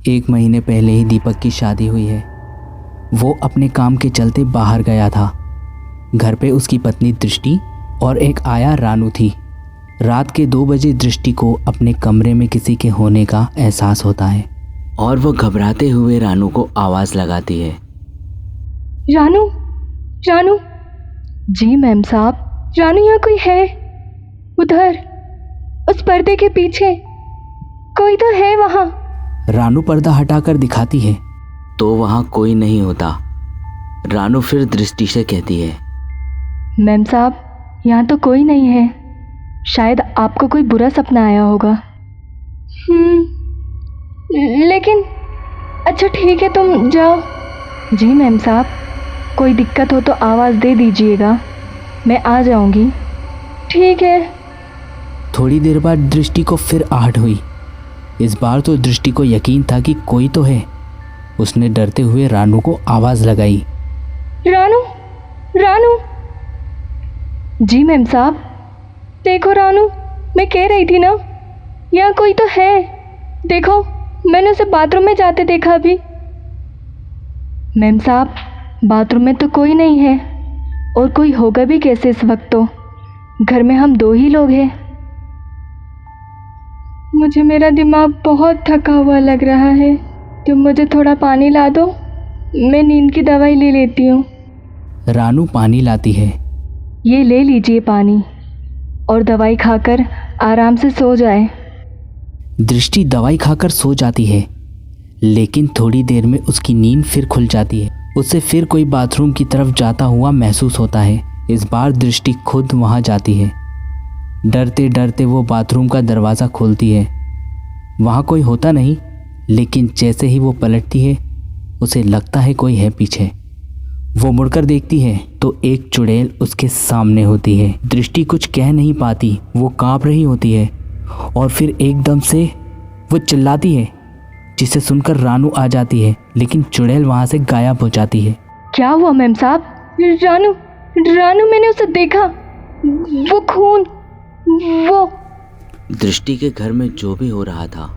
1 महीने पहले ही दीपक की शादी हुई है। वो अपने काम के चलते बाहर गया था। घर पे उसकी पत्नी दृष्टि और एक आया रानू थी। रात के 2 बजे दृष्टि को अपने कमरे में किसी के होने का एहसास होता है और वो घबराते हुए रानू को आवाज़ लगाती है। रानू, रानू। जी मैम साहब। रानू, यहाँ कोई है? उधर उस पर्दे के पीछे कोई तो है वहाँ। रानू पर्दा हटाकर दिखाती है तो वहाँ कोई नहीं होता। रानू फिर दृष्टि से कहती है, मैम साहब, यहाँ तो कोई नहीं है। शायद आपको कोई बुरा सपना आया होगा। लेकिन अच्छा ठीक है, तुम जाओ। जी मैम साहब, कोई दिक्कत हो तो आवाज़ दे दीजिएगा, मैं आ जाऊंगी। ठीक है। थोड़ी देर बाद दृष्टि को फिर आहट हुई। इस बार तो दृष्टि को यकीन था कि कोई तो है। उसने डरते हुए रानू को आवाज़ लगाई। रानू, रानू। जी मैम साहब। देखो रानू, मैं कह रही थी ना, यहाँ कोई तो है। देखो, मैंने उसे बाथरूम में जाते देखा अभी। मैम साहब, बाथरूम में तो कोई नहीं है, और कोई होगा भी कैसे इस वक्त? तो घर में हम 2 ही लोग हैं। मुझे मेरा दिमाग बहुत थका हुआ लग रहा है। तुम मुझे थोड़ा पानी ला दो, मैं नींद की दवाई ले लेती हूँ। रानू पानी लाती है। ये ले लीजिए पानी, और दवाई खाकर आराम से सो जाए। दृष्टि दवाई खाकर सो जाती है, लेकिन थोड़ी देर में उसकी नींद फिर खुल जाती है। उसे फिर कोई बाथरूम की तरफ जाता हुआ महसूस होता है। इस बार दृष्टि खुद वहां जाती है। डरते डरते वो बाथरूम का दरवाज़ा खोलती है। वहाँ कोई होता नहीं, लेकिन जैसे ही वो पलटती है उसे लगता है कोई है पीछे। वो मुड़कर देखती है तो एक चुड़ैल उसके सामने होती है। दृष्टि कुछ कह नहीं पाती, वो कांप रही होती है और फिर एकदम से वो चिल्लाती है, जिसे सुनकर रानू आ जाती है, लेकिन चुड़ैल वहाँ से गायब हो जाती है। क्या हुआ मैम साहब? रानू, रानू, मैंने उसे देखा। वो खून, वो। दृष्टि के घर में जो भी हो रहा था,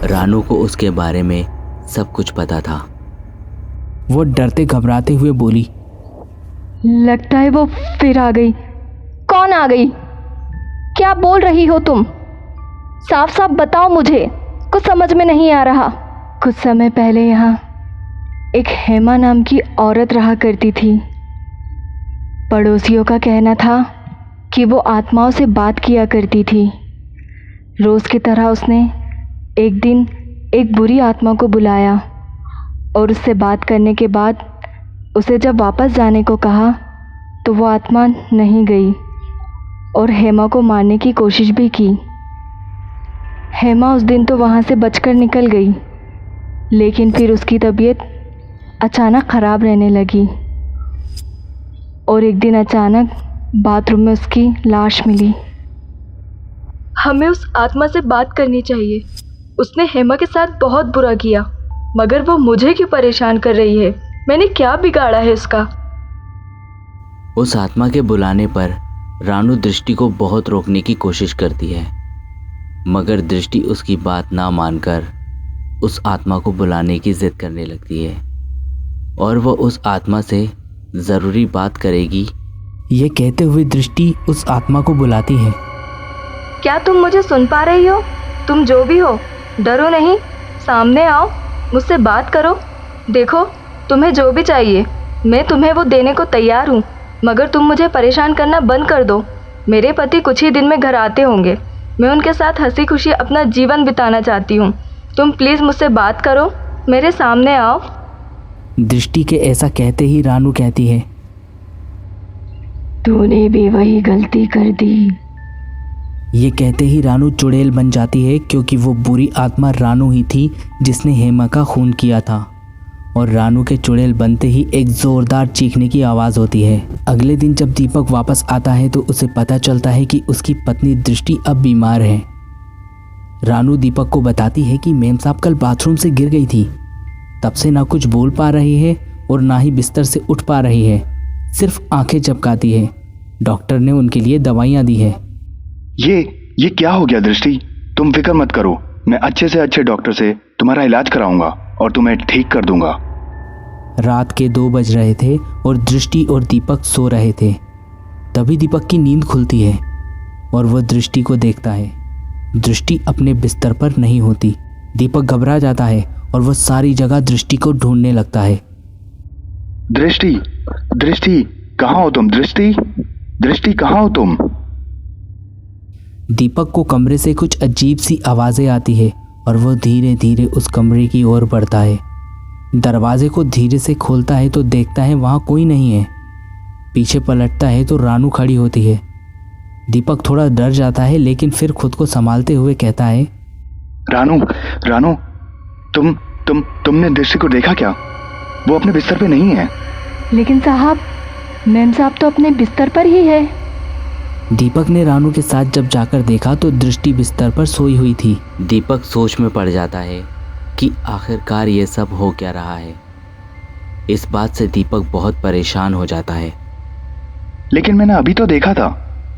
रानू को उसके बारे में सब कुछ पता था। वो डरते घबराते हुए बोली, लगता है वो फिर आ गई। कौन आ गई? क्या बोल रही हो तुम? साफ साफ बताओ, मुझे कुछ समझ में नहीं आ रहा। कुछ समय पहले यहाँ एक हेमा नाम की औरत रहा करती थी। पड़ोसियों का कहना था कि वो आत्माओं से बात किया करती थी। रोज़ की तरह उसने एक दिन एक बुरी आत्मा को बुलाया और उससे बात करने के बाद उसे जब वापस जाने को कहा तो वो आत्मा नहीं गई और हेमा को मारने की कोशिश भी की। हेमा उस दिन तो वहाँ से बचकर निकल गई, लेकिन फिर उसकी तबीयत अचानक ख़राब रहने लगी और एक दिन अचानक बाथरूम में उसकी लाश मिली। हमें उस आत्मा से बात करनी चाहिए। उसने हेमा के साथ बहुत बुरा किया, मगर वो मुझे क्यों परेशान कर रही है? मैंने क्या बिगाड़ा है उसका? उस आत्मा के बुलाने पर रानू दृष्टि को बहुत रोकने की कोशिश करती है, मगर दृष्टि उसकी बात ना मानकर उस आत्मा को बुलाने की जिद करने लगती है और वो उस आत्मा से ज़रूरी बात करेगी। ये कहते हुए दृष्टि उस आत्मा को बुलाती है। क्या तुम मुझे सुन पा रही हो? तुम जो भी हो, डरो नहीं, सामने आओ, मुझसे बात करो। देखो, तुम्हें जो भी चाहिए मैं तुम्हें वो देने को तैयार हूँ, मगर तुम मुझे परेशान करना बंद कर दो। मेरे पति कुछ ही दिन में घर आते होंगे, मैं उनके साथ हंसी खुशी अपना जीवन बिताना चाहती हूँ। तुम प्लीज़ मुझसे बात करो, मेरे सामने आओ। दृष्टि के ऐसा कहते ही रानू कहती है, तूने भी वही गलती कर दी। ये कहते ही रानू चुड़ैल बन जाती है, क्योंकि वो बुरी आत्मा रानू ही थी जिसने हेमा का खून किया था। और रानू के चुड़ैल बनते ही एक ज़ोरदार चीखने की आवाज़ होती है। अगले दिन जब दीपक वापस आता है तो उसे पता चलता है कि उसकी पत्नी दृष्टि अब बीमार है। रानू दीपक को बताती है कि मेम साहब कल बाथरूम से गिर गई थी, तब से ना कुछ बोल पा रही है और ना ही बिस्तर से उठ पा रही है, सिर्फ आंखें झपकाती है। डॉक्टर ने उनके लिए दवाइयाँ दी है। ये क्या हो गया दृष्टि? तुम फिक्र मत करो, मैं अच्छे से अच्छे डॉक्टर से तुम्हारा इलाज कराऊंगा और तुम्हें ठीक कर दूंगा। रात के 2 बज रहे थे और दृष्टि और दीपक सो रहे थे। तभी दीपक की नींद खुलती है और वह दृष्टि को देखता है। दृष्टि अपने बिस्तर पर नहीं होती। दीपक घबरा जाता है और वह सारी जगह दृष्टि को ढूंढने लगता है। दृष्टि, दृष्टि कहाँ हो तुम? दृष्टि, दृष्टि कहाँ हो तुम? दीपक को कमरे से कुछ अजीब सी आवाज़ें आती है और वह धीरे धीरे उस कमरे की ओर बढ़ता है। दरवाजे को धीरे से खोलता है तो देखता है वहाँ कोई नहीं है। पीछे पलटता है तो रानू खड़ी होती है। दीपक थोड़ा डर जाता है लेकिन फिर खुद को संभालते हुए कहता है, रानू, रानू, तुमने दृष्टि को देखा क्या? वो अपने बिस्तर पे नहीं है। लेकिन साहब, मैम साहब तो अपने बिस्तर पर ही है। दीपक ने रानू के साथ जब जाकर देखा तो दृष्टि बिस्तर पर सोई हुई थी। दीपक सोच में पड़ जाता है कि आखिरकार ये सब हो क्या रहा है। इस बात से दीपक बहुत परेशान हो जाता है। लेकिन मैंने अभी तो देखा था,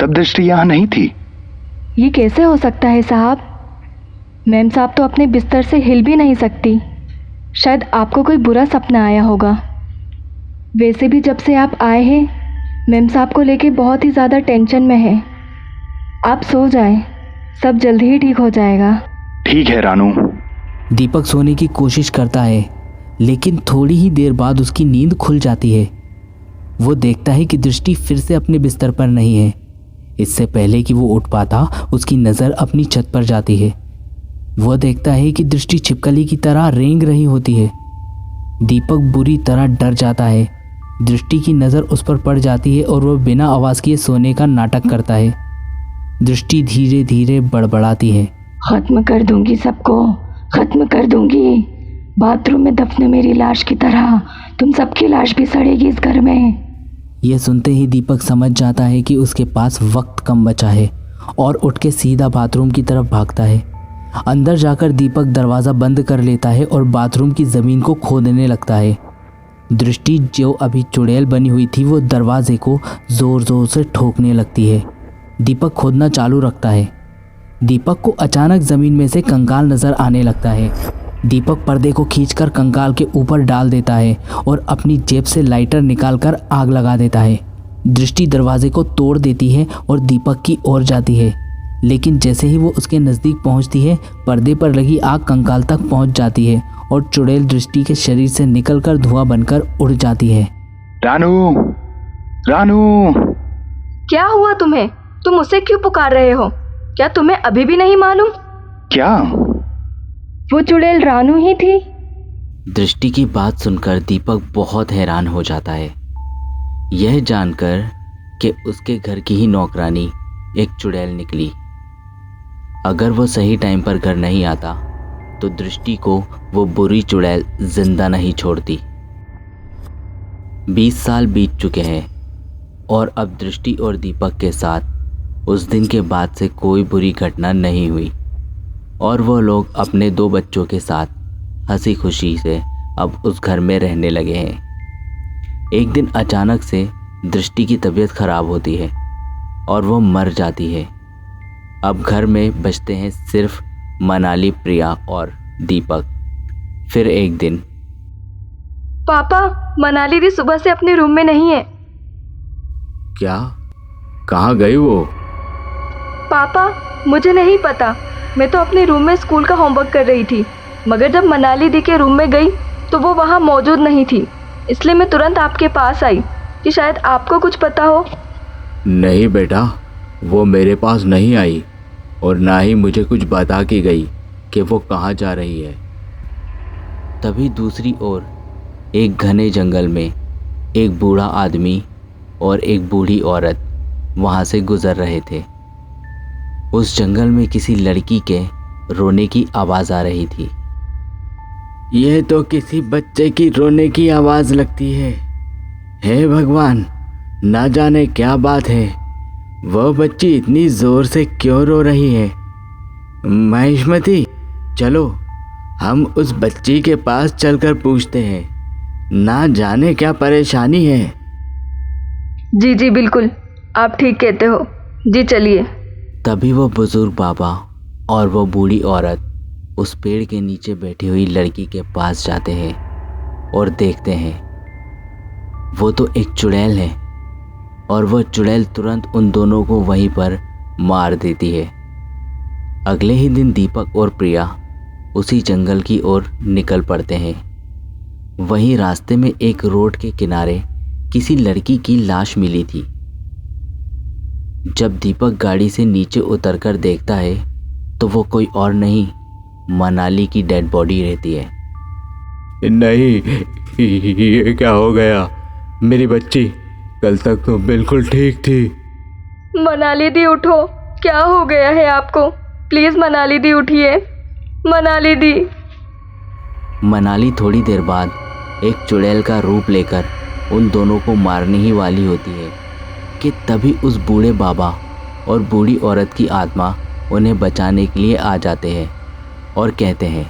तब दृष्टि यहाँ नहीं थी। ये कैसे हो सकता है साहब? मैम साहब तो अपने बिस्तर से हिल भी नहीं सकती। शायद आपको कोई बुरा सपना आया होगा। वैसे भी जब से आप आए हैं, मैम साहब को लेके बहुत ही ज़्यादा टेंशन में है। आप सो जाएं, सब जल्दी ही ठीक हो जाएगा। ठीक है रानू। दीपक सोने की कोशिश करता है लेकिन थोड़ी ही देर बाद उसकी नींद खुल जाती है। वो देखता है कि दृष्टि फिर से अपने बिस्तर पर नहीं है। इससे पहले कि वो उठ पाता उसकी नज़र अपनी छत पर जाती है। वह देखता है कि दृष्टि छिपकली की तरह रेंग रही होती है। दीपक बुरी तरह डर जाता है। दृष्टि की नज़र उस पर पड़ जाती है और वह बिना आवाज़ किए सोने का नाटक करता है। दृष्टि धीरे धीरे बड़बड़ाती है, ख़त्म कर दूंगी सबको, ख़त्म कर दूंगी। बाथरूम में दफन मेरी लाश की तरह तुम सबकी लाश भी सड़ेगी इस घर में। यह सुनते ही दीपक समझ जाता है कि उसके पास वक्त कम बचा है और उठ के सीधा बाथरूम की तरफ भागता है। अंदर जाकर दीपक दरवाज़ा बंद कर लेता है और बाथरूम की ज़मीन को खोदने लगता है। दृष्टि जो अभी चुड़ैल बनी हुई थी वो दरवाजे को ज़ोर ज़ोर से ठोकने लगती है। दीपक खोदना चालू रखता है। दीपक को अचानक ज़मीन में से कंकाल नज़र आने लगता है। दीपक पर्दे को खींचकर कंकाल के ऊपर डाल देता है और अपनी जेब से लाइटर निकालकर आग लगा देता है। दृष्टि दरवाजे को तोड़ देती है और दीपक की ओर जाती है, लेकिन जैसे ही वो उसके नज़दीक पहुंचती है पर्दे पर लगी आग कंकाल तक पहुंच जाती है और चुड़ैल दृष्टि के शरीर से निकलकर धुआं बनकर उड़ जाती है। रानू, रानू, क्या हुआ तुम्हें? तुम उसे क्यों पुकार रहे हो? क्या तुम्हें अभी भी नहीं मालूम? क्या? वो चुड़ैल रानू ही थी। दृष्टि की बात सुनकर दीपक बहुत हैरान हो जाता है, यह जानकर कि उसके घर की ही नौकरानी एक चुड़ैल निकली। अगर वो सही टाइम पर घर नहीं आता तो दृष्टि को वो बुरी चुड़ैल जिंदा नहीं छोड़ती। 20 साल बीत चुके हैं और अब दृष्टि और दीपक के साथ उस दिन के बाद से कोई बुरी घटना नहीं हुई और वो लोग अपने 2 बच्चों के साथ हंसी खुशी से अब उस घर में रहने लगे हैं। एक दिन अचानक से दृष्टि की तबीयत खराब होती है और वो मर जाती है। अब घर में बचते हैं सिर्फ मनाली, प्रिया और दीपक। फिर एक दिन, पापा, मनाली दी सुबह से अपने रूम में नहीं है। क्या? कहाँ गई वो? पापा, मुझे नहीं पता। मैं तो अपने रूम में स्कूल का होमवर्क कर रही थी, मगर जब मनाली दी के रूम में गई तो वो वहाँ मौजूद नहीं थी। इसलिए मैं तुरंत आपके पास आई कि शायद आपको कुछ पता हो। नहीं बेटा, वो मेरे पास नहीं आई और ना ही मुझे कुछ बता के गई कि वो कहाँ जा रही है। तभी दूसरी ओर एक घने जंगल में एक बूढ़ा आदमी और एक बूढ़ी औरत वहाँ से गुजर रहे थे। उस जंगल में किसी लड़की के रोने की आवाज़ आ रही थी। यह तो किसी बच्चे की रोने की आवाज़ लगती है। हे भगवान, ना जाने क्या बात है, वह बच्ची इतनी ज़ोर से क्यों रो रही है। महिष्मती, चलो हम उस बच्ची के पास चलकर पूछते हैं, ना जाने क्या परेशानी है। जी जी बिल्कुल, आप ठीक कहते हो। जी चलिए। तभी वो बुजुर्ग बाबा और वो बूढ़ी औरत उस पेड़ के नीचे बैठी हुई लड़की के पास जाते हैं और देखते हैं वो तो एक चुड़ैल है और वह चुड़ैल तुरंत उन दोनों को वहीं पर मार देती है। अगले ही दिन दीपक और प्रिया उसी जंगल की ओर निकल पड़ते हैं। वहीं रास्ते में एक रोड के किनारे किसी लड़की की लाश मिली थी। जब दीपक गाड़ी से नीचे उतरकर देखता है तो वो कोई और नहीं, मनाली की डेड बॉडी रहती है। नहीं, ये क्या हो गया? मेरी बच्ची कल तक तो बिल्कुल ठीक थी। मनाली दी उठो, क्या हो गया है आपको? प्लीज़ मनाली दी उठिए, मनाली दी। मनाली थोड़ी देर बाद एक चुड़ैल का रूप लेकर उन दोनों को मारने ही वाली होती है कि तभी उस बूढ़े बाबा और बूढ़ी औरत की आत्मा उन्हें बचाने के लिए आ जाते हैं और कहते हैं,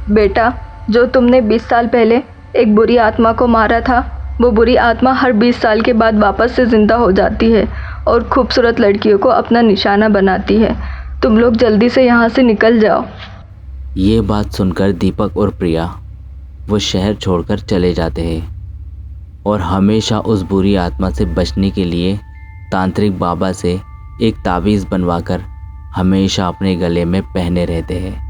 बेटा, जो तुमने 20 साल पहले एक बुरी आत्मा को मारा था, वो बुरी आत्मा हर 20 साल के बाद वापस से ज़िंदा हो जाती है और खूबसूरत लड़कियों को अपना निशाना बनाती है। तुम लोग जल्दी से यहाँ से निकल जाओ। ये बात सुनकर दीपक और प्रिया वो शहर छोड़कर चले जाते हैं और हमेशा उस बुरी आत्मा से बचने के लिए तांत्रिक बाबा से एक ताबीज़ बनवाकर हमेशा अपने गले में पहने रहते हैं।